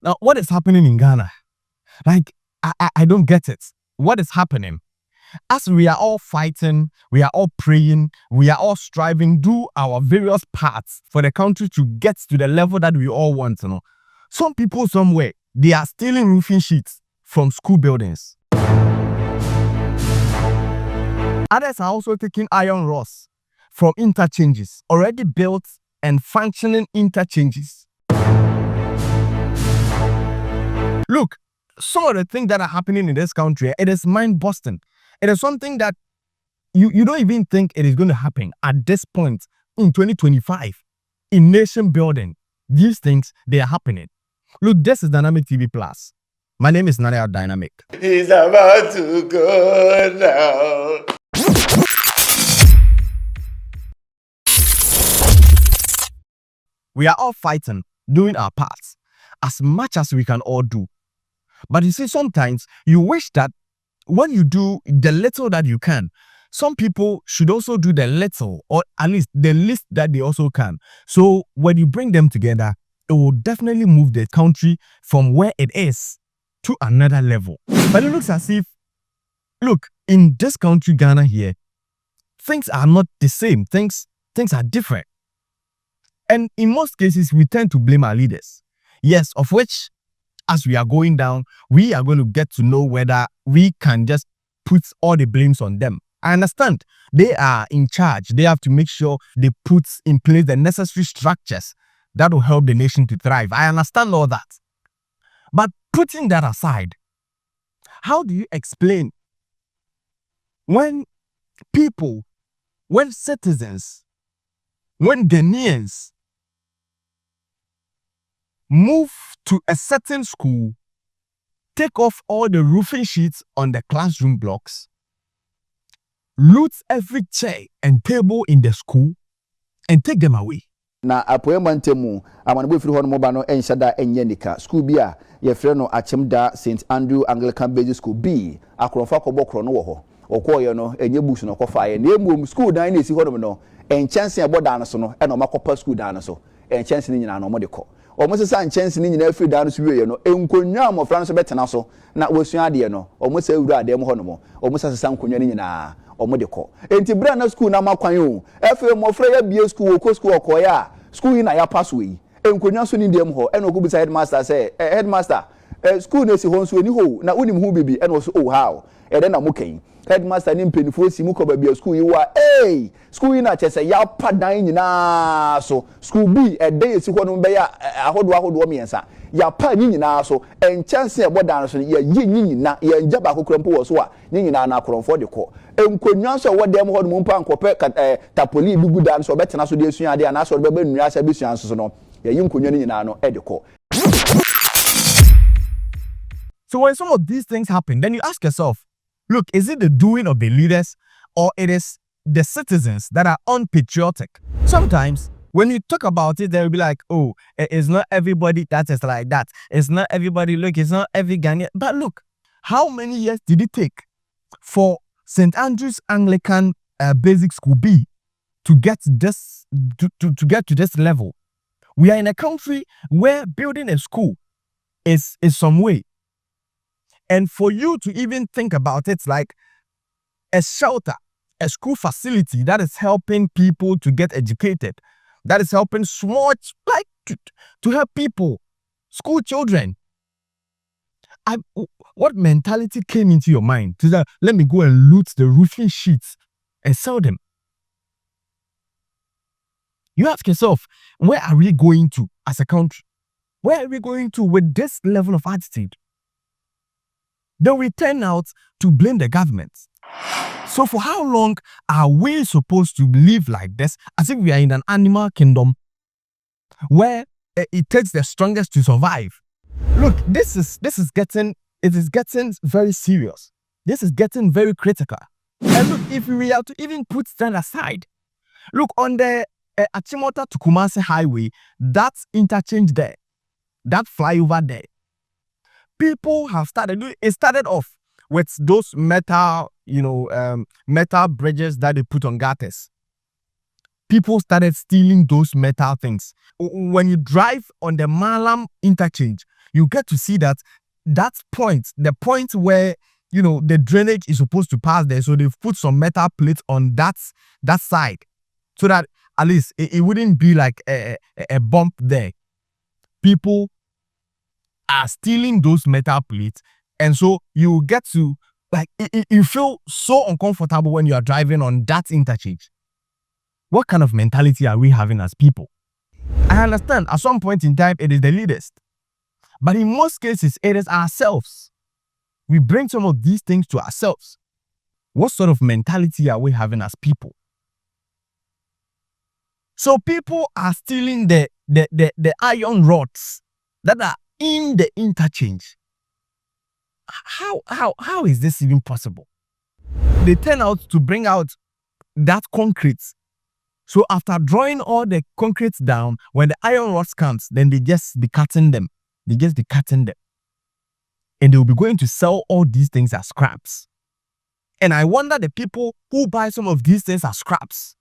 Now, what is happening in Ghana? Like, I don't get it. What is happening? As we are all fighting, we are all praying, we are all striving, do our various parts for the country to get to the level that we all want, Some people somewhere, they are stealing roofing sheets from school buildings. Others are also taking iron rods from interchanges, already built and functioning interchanges. Look, some of the things that are happening in this country, it is mind-busting. It is something that you don't even think it is going to happen at this point in 2025 in nation building. These things, they are happening. Look, this is Dynamic TV Plus. My name is Nadia Dynamic. He's about to go now. We are all fighting, doing our parts, as much as we can all do. But you see, sometimes you wish that when you do the little that you can, some people should also do the little, or at least the least that they also can. So when you bring them together, it will definitely move the country from where it is to another level. But it looks as if, look, in this country, Ghana here, things are not the same. Things are different. And in most cases, we tend to blame our leaders. Yes, of which, as we are going down, we are going to get to know whether we can just put all the blames on them. I understand they are in charge. They have to make sure they put in place the necessary structures that will help the nation to thrive. I understand all that. But putting that aside, how do you explain when people, when citizens, when Ghanaians move to a certain school, take off all the roofing sheets on the classroom blocks, loot every chair and table in the school, and take them away? Na apoema ntemu amanebo firi ho no moba no enhyada enye nika school bi a ye frɛ no Achimda St Andrew Anglican Basic School B akoronfa kɔbɔkoro no wo ho okoye no enye books no kɔfaaye na emu school dan na esi ho no enchanse eboda no so no e na makopa school dan no so enchanse ni nyina no mo de kɔ omo sesa enchanse ni nyina afiri dan no so wiye no enkonwa amofra no so betena so na wasua ade no omo sa ewura ade mo ho no mo omo sesa nkonwa ni nyina omo de kɔ enti bra na school na makwan o efe mofra ya bie school okɔ school okoya school yi na ya pass we enkonwa so ni dem ho e no go bi headmaster say headmaster school na si ho so ni ho na unim hu bibi e no so oh how e de na mo kan headmaster ni mpenifo si mu ko ba bia school yi wa school yi na chese ya padan nyina so school bi e de si ho no be ya ahodo miensa ya pa ni nyina so enchance e bodan so ya yi nyina ya njaba kokrompo wo so a nyina na akoronfo de ko enkonwa so wo dem ho no mpa nkopɛ tapoli gugu dan so betena so de esua ade ana so be ba nnua asa besua so no ya yi nkonwa ni nyina no e de ko. So when some of these things happen, then you ask yourself, look, is it the doing of the leaders or it is the citizens that are unpatriotic? Sometimes when you talk about it, they'll be like, oh, it's not everybody that is like that. It's not everybody, look, it's not every Ghanaian. But look, how many years did it take for St. Andrew's Anglican Basic School B to get this to get to this level? We are in a country where building a school is some way. And for you to even think about it, like a shelter, a school facility that is helping people to get educated, that is helping small, like to help people, school children. What mentality came into your mind to say, let me go and loot the roofing sheets and sell them? You ask yourself, where are we going to as a country? Where are we going to with this level of attitude? Then we turn out to blame the government. So for how long are we supposed to live like this, as if we are in an animal kingdom where it takes the strongest to survive? Look, this is getting very serious. This is getting very critical. And look, if we are to even put that aside, look, on the Achimota to Kumasi highway, that interchange there, that flyover there, people have started. It started off with those metal, metal bridges that they put on gutters. People started stealing those metal things. When you drive on the Malam interchange, you get to see that point, the point where the drainage is supposed to pass there. So they've put some metal plates on that side, so that at least it wouldn't be like a bump there. People are stealing those metal plates, and so you get to you feel so uncomfortable when you are driving on that interchange. What kind of mentality are we having as people? I understand at some point in time it is the leaders, but in most cases it is ourselves. We bring some of these things to ourselves. What sort of mentality are we having as people? So people are stealing the iron rods that are in the interchange. How is this even possible? They turn out to bring out that concrete. So after drawing all the concrete down, when the iron rods comes, then they just be cutting them. And they will be going to sell all these things as scraps. And I wonder the people who buy some of these things as scraps.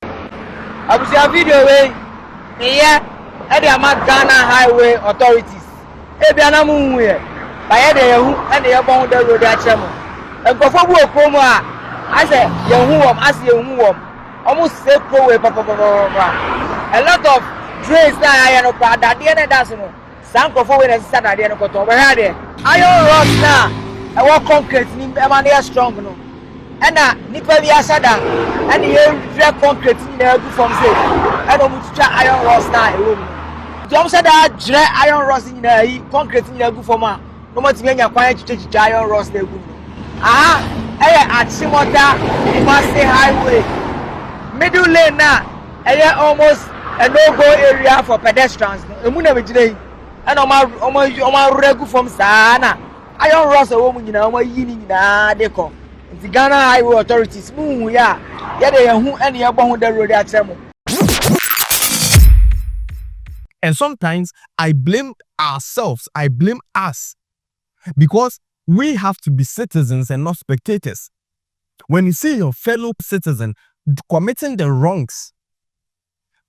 I will see a video way here at the Ghana Highway Authorities. Ebiana Munwe, by the Yahoo and the Abon the Road at Chamo. And go for work, I said, Yahoo, I see Yahoo, almost say pro way, papa. A lot of drains that I am not that the end of that. Some go forward and start at the end of the day. Iron rods now, I want concrete, they are strong. And Nipa Biasada, and the concrete in the good from say, I don't want to try iron rods now. Tom said that dry iron rods in the concrete in the good for ma. No matter when you're quiet to take iron rods, they good. At Simota, Master Highway, middle lane now, almost a no-go area for pedestrians. And on my regu from Sana, iron rods a woman, they come. The Ghana Highway Authorities, they are who any about the road at Chamo. And sometimes I blame ourselves, I blame us, because we have to be citizens and not spectators. When you see your fellow citizen committing the wrongs,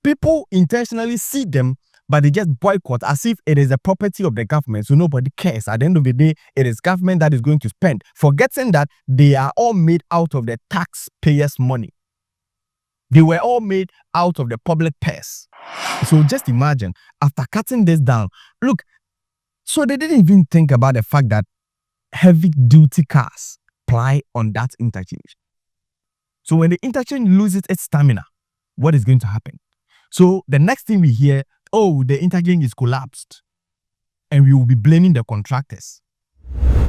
people intentionally see them, but they just boycott as if it is the property of the government, so nobody cares. At the end of the day, it is government that is going to spend, forgetting that they are all made out of the taxpayers' money. They were all made out of the public purse. So just imagine, after cutting this down, look, so they didn't even think about the fact that heavy-duty cars ply on that interchange. So when the interchange loses its stamina, what is going to happen? So the next thing we hear, oh, the interchange is collapsed, and we will be blaming the contractors.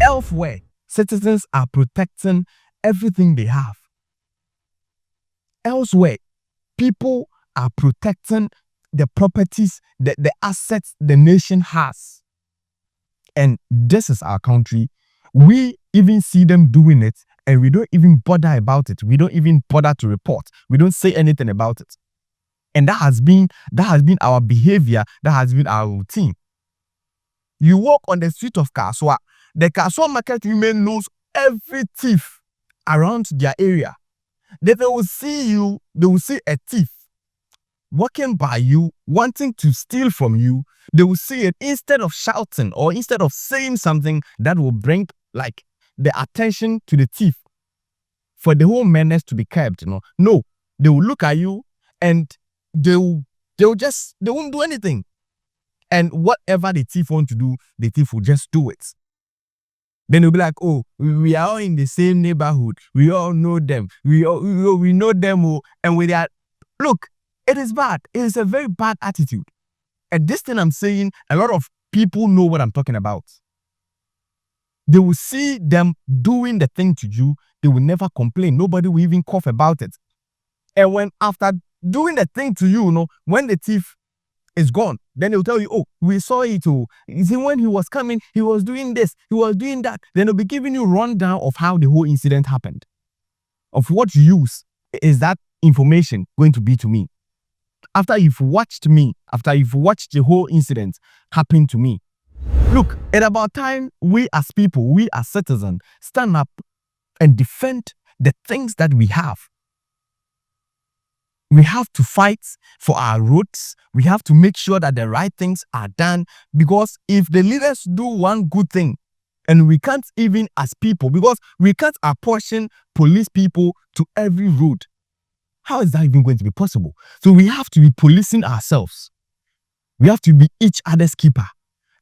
Elsewhere, citizens are protecting everything they have. Elsewhere, people are protecting the properties, the assets the nation has. And this is our country. We even see them doing it, and we don't even bother about it. We don't even bother to report. We don't say anything about it. And that has been our behavior, that has been our routine. You walk on the street of Kaswa, the Kaswa market women knows every thief around their area. They will see you, they will see a thief walking by you, wanting to steal from you. They will see it, instead of shouting or instead of saying something that will bring the attention to the thief for the whole menace to be kept. No, they will look at you and they won't do anything. And whatever the thief wants to do, the thief will just do it. Then they'll be like, oh, we are all in the same neighborhood. We all know them. We know them. And we are, look, it is bad. It is a very bad attitude. And this thing I'm saying, a lot of people know what I'm talking about. They will see them doing the thing to you. They will never complain. Nobody will even cough about it. And when after doing the thing to you, when the thief is gone, then they'll tell you, oh, we saw it. Oh, you see, when he was coming, he was doing this, he was doing that. Then they'll be giving you a rundown of how the whole incident happened. Of what use is that information going to be to me? After you've watched the whole incident happen to me. Look, at about time, we as people, we as citizens, stand up and defend the things that we have. We have to fight for our roads. We have to make sure that the right things are done, because if the leaders do one good thing, and we can't even as people, because we can't apportion police people to every road, how is that even going to be possible? So we have to be policing ourselves. We have to be each other's keeper.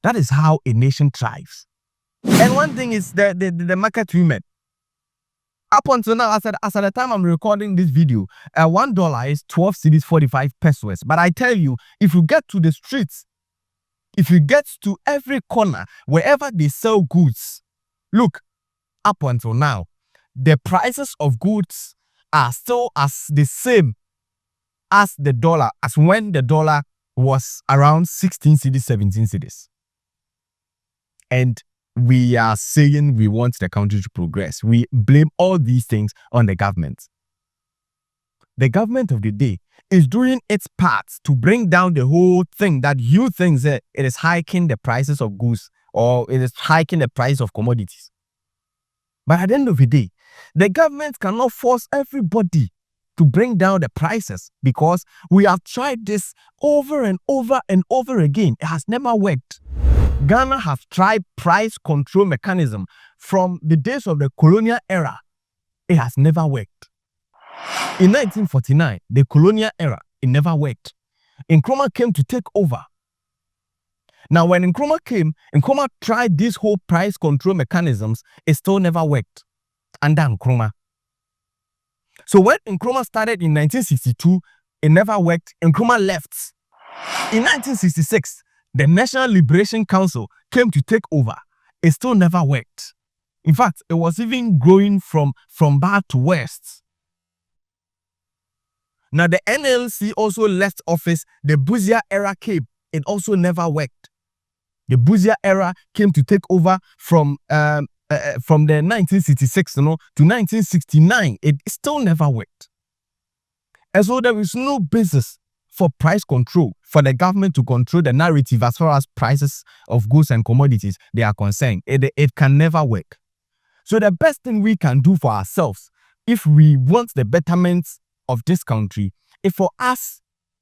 That is how a nation thrives. And one thing is the market women. Up until now, as at the time I'm recording this video, $1 is 12 cedis 45 pesos. But I tell you, if you get to the streets, if you get to every corner, wherever they sell goods, look, up until now, the prices of goods are still as the same as the dollar, as when the dollar was around 16 cedis, 17 cedis. And we are saying we want the country to progress. We blame all these things on the government. The government of the day is doing its part to bring down the whole thing that you think that it is hiking the prices of goods or it is hiking the price of commodities. But at the end of the day, the government cannot force everybody to bring down the prices, because we have tried this over and over and over again. It has never worked. Ghana has tried price control mechanism from the days of the colonial era. It has never worked. In 1949, the colonial era, it never worked. Nkrumah came to take over. Now, when Nkrumah came, Nkrumah tried this whole price control mechanisms, it still never worked under Nkrumah. So when Nkrumah started in 1962, it never worked. Nkrumah left. In 1966, the National Liberation Council came to take over. It still never worked. In fact, it was even growing from bad to worse. Now, the NLC also left office. The Busia era came. It also never worked. The Busia era came to take over from the 1966, to 1969. It still never worked. And so there is no basis for price control, for the government to control the narrative as far as prices of goods and commodities they are concerned. It can never work. So the best thing we can do for ourselves, if we want the betterment of this country, is for us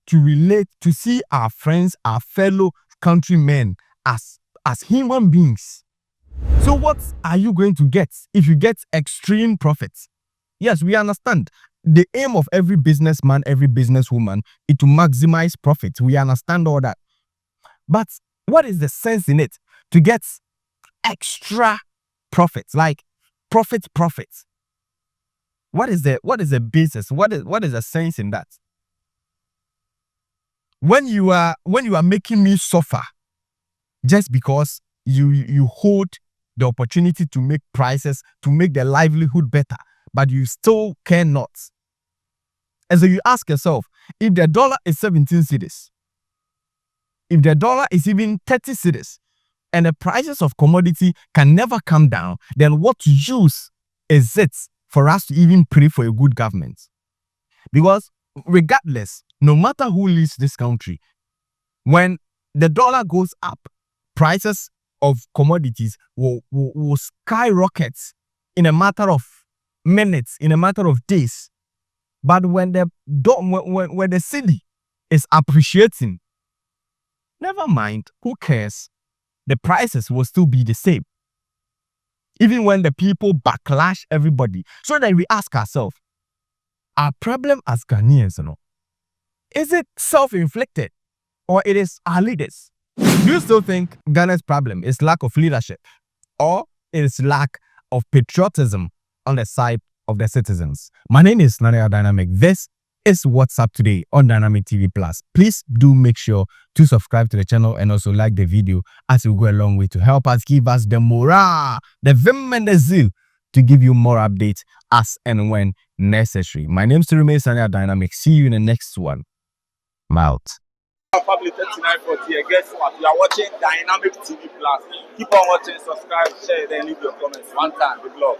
to relate, to see our friends, our fellow countrymen as human beings. So what are you going to get if you get extreme profits? Yes, we understand. The aim of every businessman, every businesswoman is to maximize profits. We understand all that. But what is the sense in it to get extra profits, like profits? What is the basis? What is the sense in that? When you are making me suffer just because you hold the opportunity to make prices, to make the livelihood better, but you still cannot. And so you ask yourself, if the dollar is 17 cedis, if the dollar is even 30 cedis, and the prices of commodity can never come down, then what use is it for us to even pray for a good government? Because regardless, no matter who leads this country, when the dollar goes up, prices of commodities will skyrocket in a matter of minutes, in a matter of days. But when the city is appreciating, never mind, who cares? The prices will still be the same. Even when the people backlash everybody. So then we ask ourselves, our problem as Ghanaians, is it self-inflicted or it is our leaders? Do you still think Ghana's problem is lack of leadership, or it is lack of patriotism on the side of the citizens? My name is Nadia Dynamic. This is What's Up Today on Dynamic TV Plus. Please do make sure to subscribe to the channel and also like the video, as it will go a long way to help us, give us the morale, the vim and the zeal to give you more updates as and when necessary. My name is Nadia Dynamic. See you in the next one. I'm out. Family 3940 here. Guess what? You are watching Dynamic TV Plus. Keep on watching, subscribe, share, then leave your comments. One time, good luck.